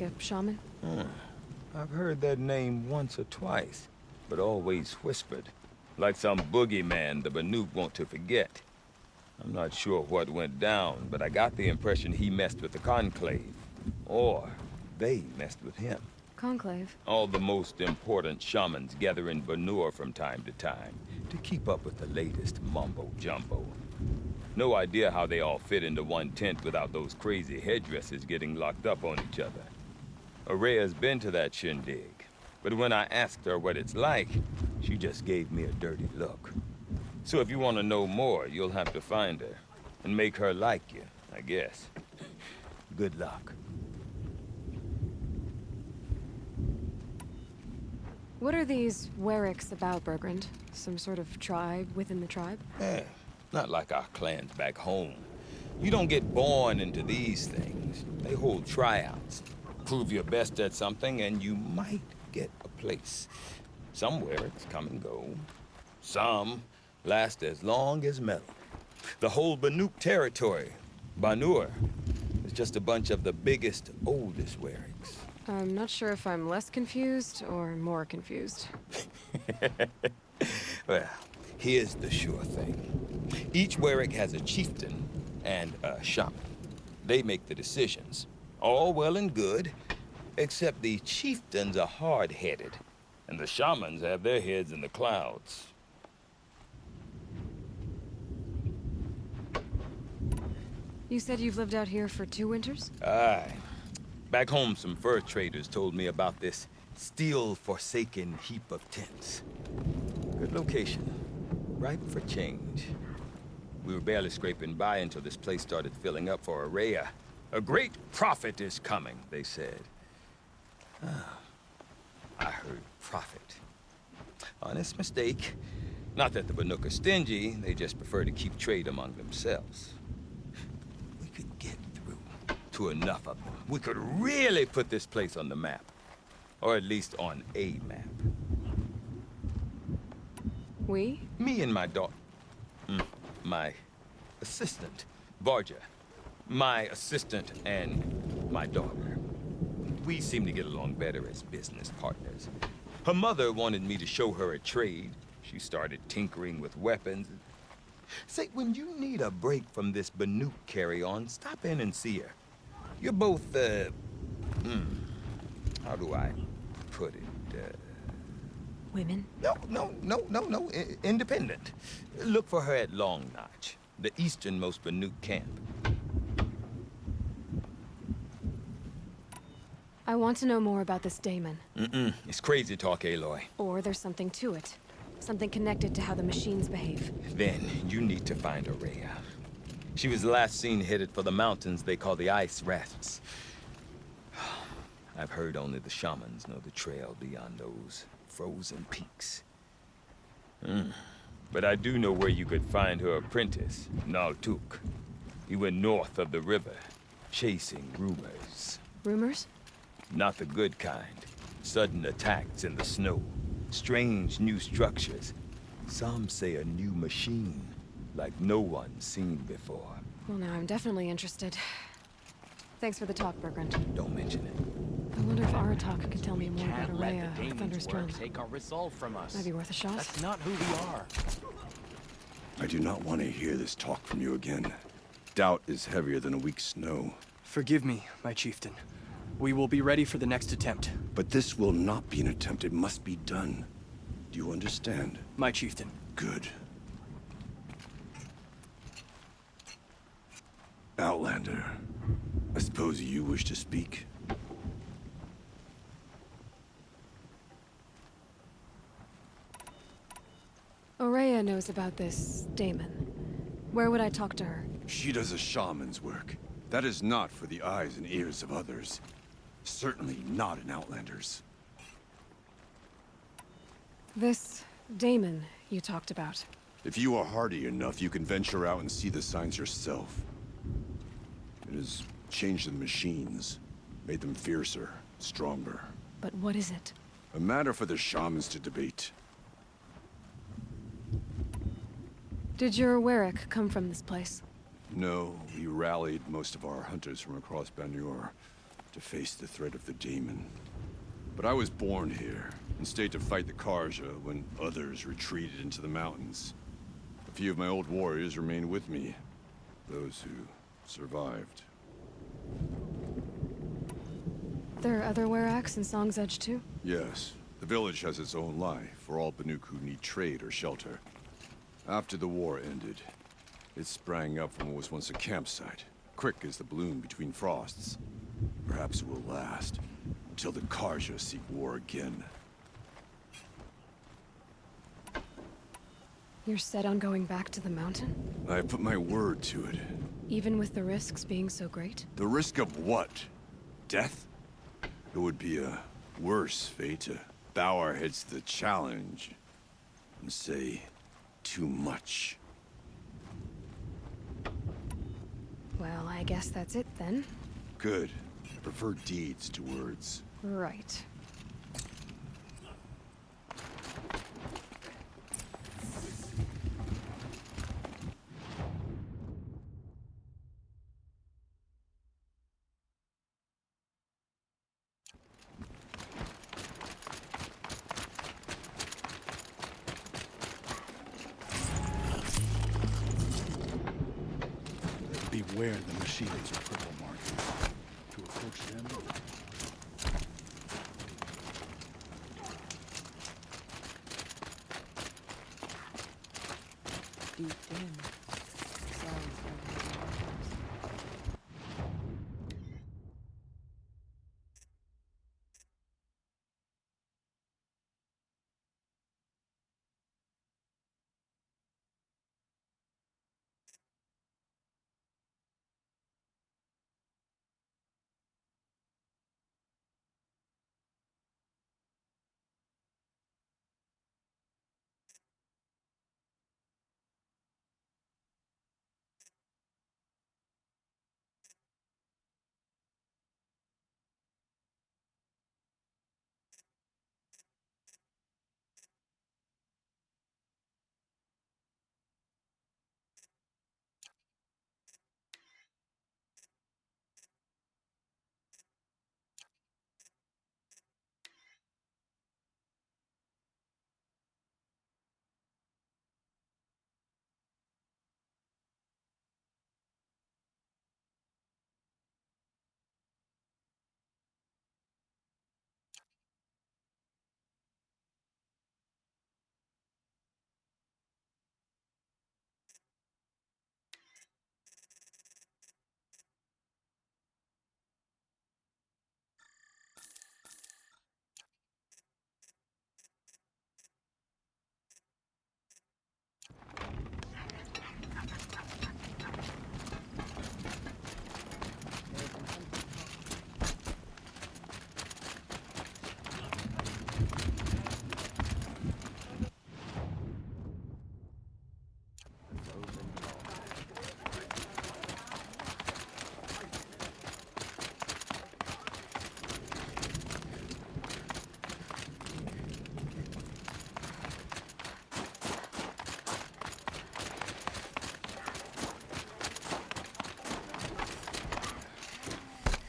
a shaman? I've heard that name once or twice, but always whispered. Like some boogeyman the Banuk want to forget. I'm not sure what went down, but I got the impression he messed with the Conclave. Or they messed with him. Conclave? All the most important shamans gather in Banur from time to time to keep up with the latest mumbo-jumbo. No idea how they all fit into one tent without those crazy headdresses getting locked up on each other. Araya's been to that shindig, but when I asked her what it's like, she just gave me a dirty look. So if you want to know more, you'll have to find her and make her like you, I guess. Good luck. What are these Wericks about, Bergrand? Some sort of tribe within the tribe? Not like our clans back home. You don't get born into these things. They hold tryouts. Prove your best at something and you might get a place. Some Wericks come and go. Some last as long as metal. The whole Banuk territory, Banur, is just a bunch of the biggest, oldest Wericks. I'm not sure if I'm less confused or more confused. Well, here's the sure thing. Each Werick has a chieftain and a shaman. They make the decisions. All well and good, except the chieftains are hard-headed, and the shamans have their heads in the clouds. You said you've lived out here for 2 winters? Aye. Back home, some fur traders told me about this still-forsaken heap of tents. Good location. Ripe for change. We were barely scraping by until this place started filling up for Araya. A great prophet is coming, they said. I heard prophet. Honest mistake. Not that the Banuk are stingy, they just prefer to keep trade among themselves. We could get through to enough of them. We could really put this place on the map. Or at least on a map. We? Me and my daughter. My assistant, Varja. My assistant and my daughter. We seem to get along better as business partners. Her mother wanted me to show her a trade. She started tinkering with weapons. Say, when you need a break from this Banuk carry-on, stop in and see her. You're both, how do I put it? Women? No. Independent. Look for her at Long Notch, the easternmost Banuk camp. I want to know more about this Daemon. It's crazy talk, Aloy. Or there's something to it. Something connected to how the machines behave. Then you need to find Araya. She was last seen headed for the mountains they call the Ice Rafts. I've heard only the shamans know the trail beyond those frozen peaks. But I do know where you could find her apprentice, Naltuk. He went north of the river, chasing rumors. Rumors? Not the good kind. Sudden attacks in the snow. Strange new structures. Some say a new machine, like no one's seen before. Well, now I'm definitely interested. Thanks for the talk, Bergrand. Don't mention it. I wonder if Aratak could tell me more about Can't let Araya the or Daemons Thunderstone. take our resolve from us. Might be worth a shot. That's not who we are. I do not want to hear this talk from you again. Doubt is heavier than a week's snow. Forgive me, my chieftain. We will be ready for the next attempt. But this will not be an attempt. It must be done. Do you understand? My chieftain. Good. Outlander, I suppose you wish to speak? Araya knows about this Daemon. Where would I talk to her? She does a shaman's work. That is not for the eyes and ears of others. Certainly not an Outlander's. This Daemon you talked about. If you are hardy enough, you can venture out and see the signs yourself. It has changed the machines, made them fiercer, stronger. But what is it? A matter for the shamans to debate. Did your Werik come from this place? No, we rallied most of our hunters from across Banur. to face the threat of the demon. But I was born here, and stayed to fight the Karja when others retreated into the mountains. A few of my old warriors remained with me, those who survived. There are other Weraks in Song's Edge too? Yes, the village has its own life for all Banuk who need trade or shelter. After the war ended, it sprang up from what was once a campsite, quick as the bloom between frosts. Perhaps it will last, until the Karja seek war again. You're set on going back to the mountain? I have put my word to it. Even with the risks being so great? The risk of what? Death? It would be a worse fate to bow our heads to the challenge and say too much. Well, I guess that's it then. Good. I prefer deeds to words. Right. Beware the machines of purple markings. To approach them, deep in, sounds like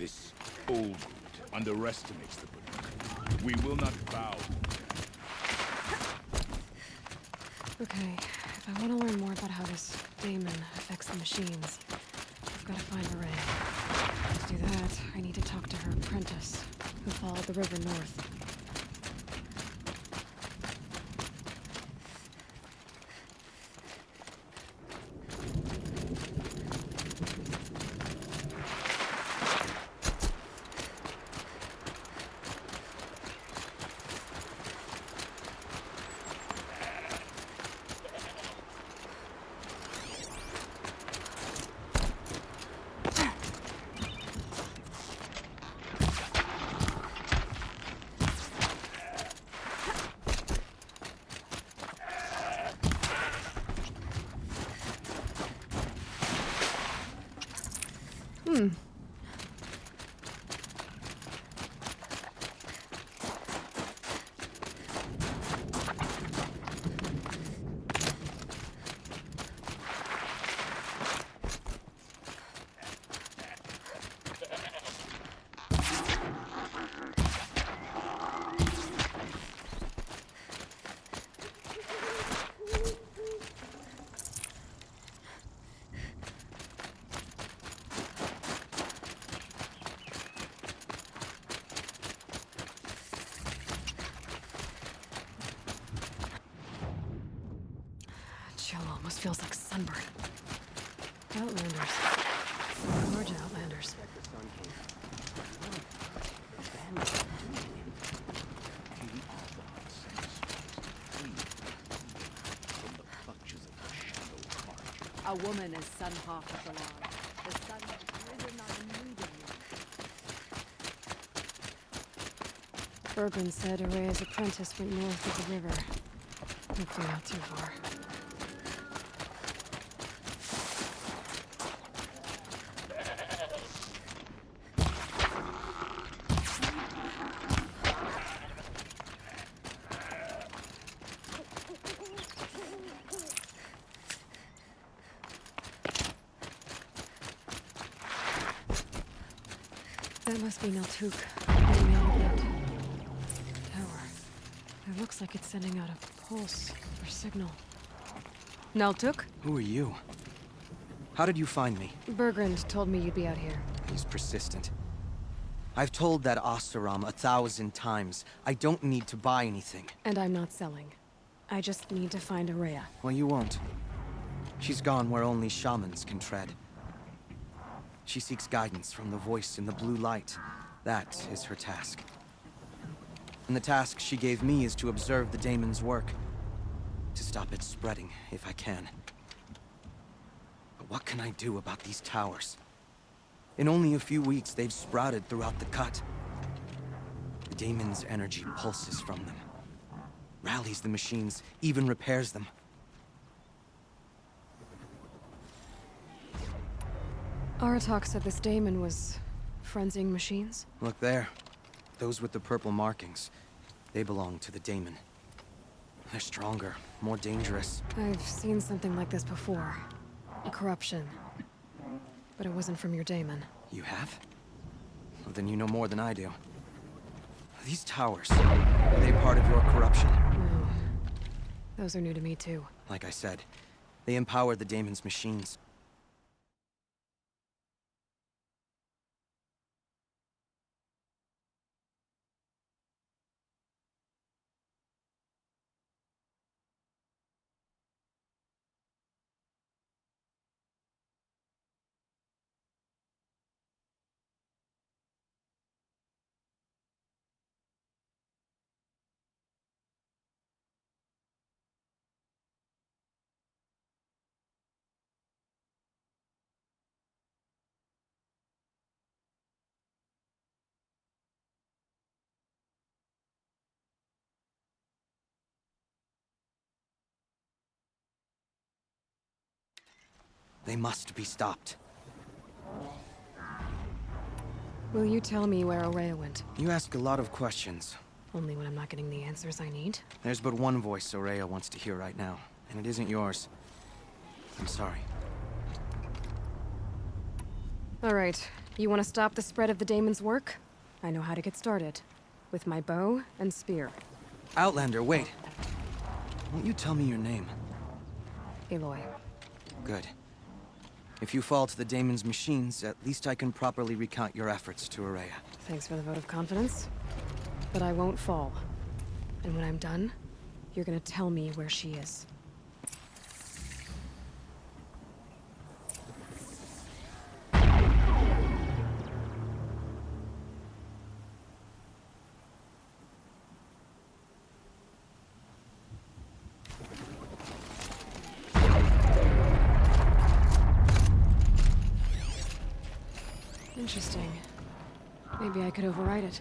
This old underestimates the Banuk. We will not bow. Okay, if I want to learn more about how this daemon affects the machines, I've got to find a ray. To do that, I need to talk to her apprentice, who followed the river north. chill almost feels like sunburn. Outlanders. Large Outlanders. A woman is sun half of the land. The sun has risen on a new day. Bergman said Araya's apprentice went north of the river. Hopefully not too far. That must be Naltuk. Moving outlet. Tower. It looks like it's sending out a pulse or signal. Naltuk? Who are you? How did you find me? Bergrand told me you'd be out here. He's persistent. I've told that Oseram 1,000 times. I don't need to buy anything. And I'm not selling. I just need to find Araya. Well, you won't. She's gone where only shamans can tread. She seeks guidance from the voice in the blue light. That is her task. And the task she gave me is to observe the daemon's work. To stop it spreading, if I can. But what can I do about these towers? In only a few weeks, they've sprouted throughout the cut. The daemon's energy pulses from them. Rallies the machines, even repairs them. Aratak said this daemon was frenzying machines. Look there. Those with the purple markings. They belong to the daemon. They're stronger, more dangerous. I've seen something like this before. A corruption. But it wasn't from your daemon. You have? Well, then you know more than I do. These towers, are they part of your corruption? No. Those are new to me too. Like I said, they empower the daemon's machines. They must be stopped. Will you tell me where Araya went? You ask a lot of questions. Only when I'm not getting the answers I need. There's but one voice Araya wants to hear right now, and it isn't yours. I'm sorry. All right. You want to stop the spread of the daemon's work? I know how to get started. With my bow and spear. Outlander, wait. Won't you tell me your name? Aloy. Good. If you fall to the daemon's machines, at least I can properly recount your efforts to Araya. Thanks for the vote of confidence. But I won't fall. And when I'm done, you're gonna tell me where she is. Interesting. Maybe I could override it.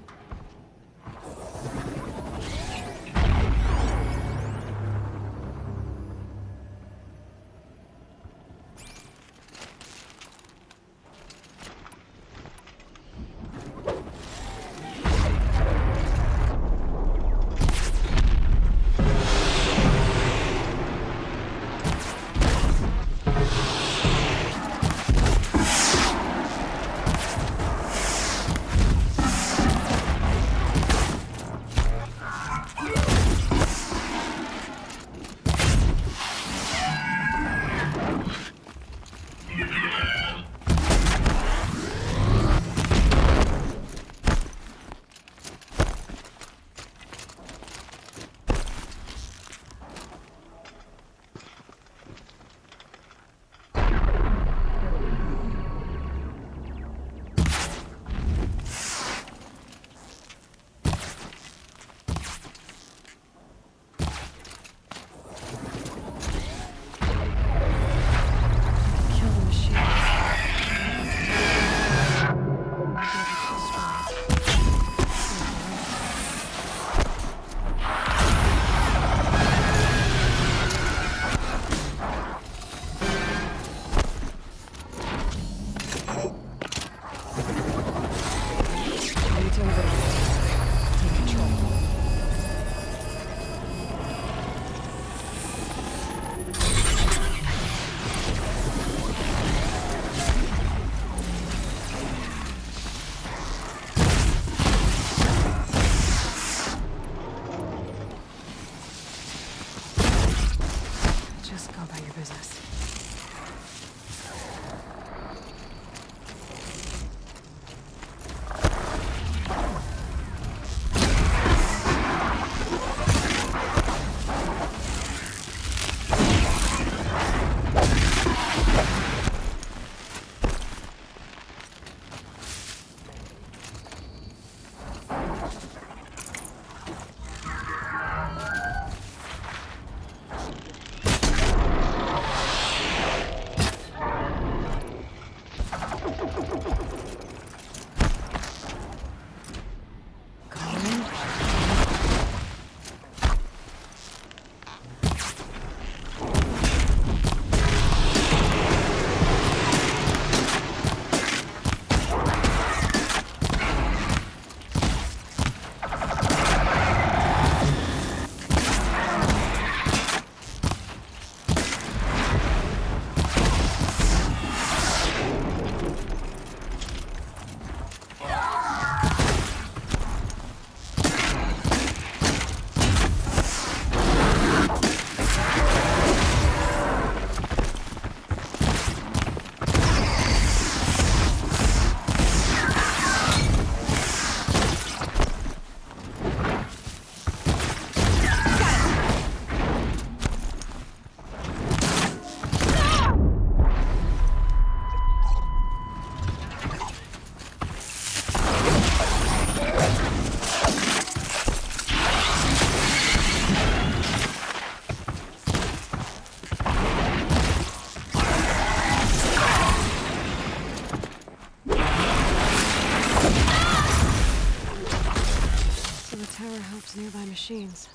disturbs nearby machines,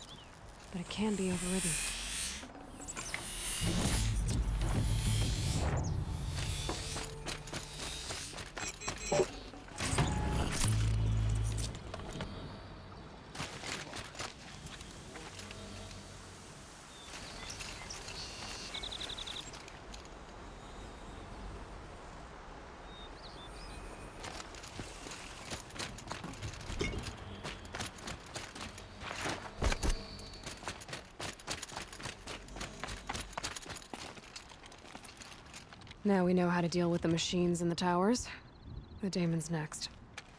but it can be overridden. Now we know how to deal with the machines in the towers. The daemon's next.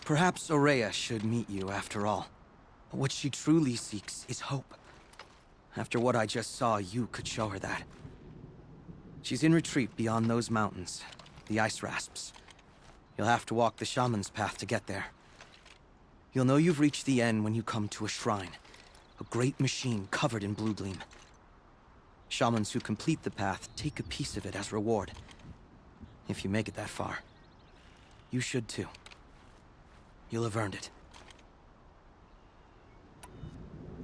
Perhaps Aurea should meet you after all. What she truly seeks is hope. After what I just saw, you could show her that. She's in retreat beyond those mountains, the ice rasps. You'll have to walk the shaman's path to get there. You'll know you've reached the end when you come to a shrine. A great machine covered in blue gleam. Shamans who complete the path take a piece of it as reward. If you make it that far, you should too. You'll have earned it.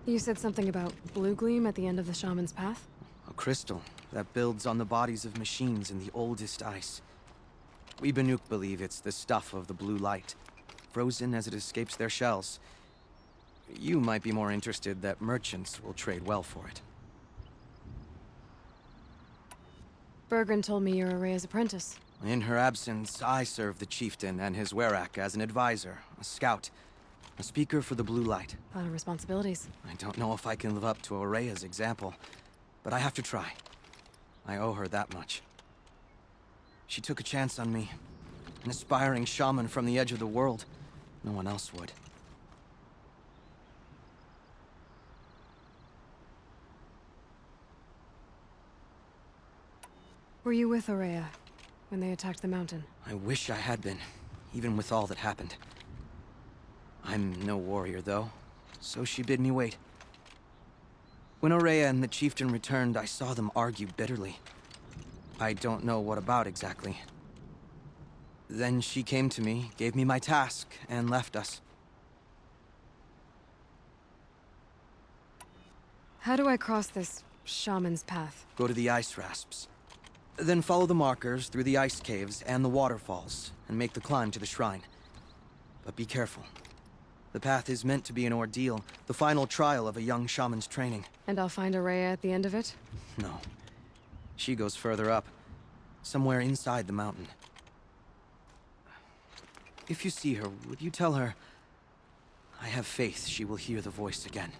You said something about blue gleam at the end of the shaman's path? A crystal that builds on the bodies of machines in the oldest ice. We Banuk believe it's the stuff of the blue light, frozen as it escapes their shells. You might be more interested that merchants will trade well for it. Bergren told me you're Aurea's apprentice. In her absence, I serve the chieftain and his werak as an advisor, a scout, a speaker for the blue light. A lot of responsibilities. I don't know if I can live up to Aurea's example, but I have to try. I owe her that much. She took a chance on me. An aspiring shaman from the edge of the world. No one else would. Were you with Aurea when they attacked the mountain? I wish I had been, even with all that happened. I'm no warrior, though, so she bid me wait. When Aurea and the chieftain returned, I saw them argue bitterly. I don't know what about exactly. Then she came to me, gave me my task, and left us. How do I cross this shaman's path? Go to the ice rasps. Then follow the markers through the ice caves and the waterfalls, and make the climb to the shrine. But be careful. The path is meant to be an ordeal, the final trial of a young shaman's training. And I'll find Aurea at the end of it? No. She goes further up, somewhere inside the mountain. If you see her, would you tell her, I have faith she will hear the voice again?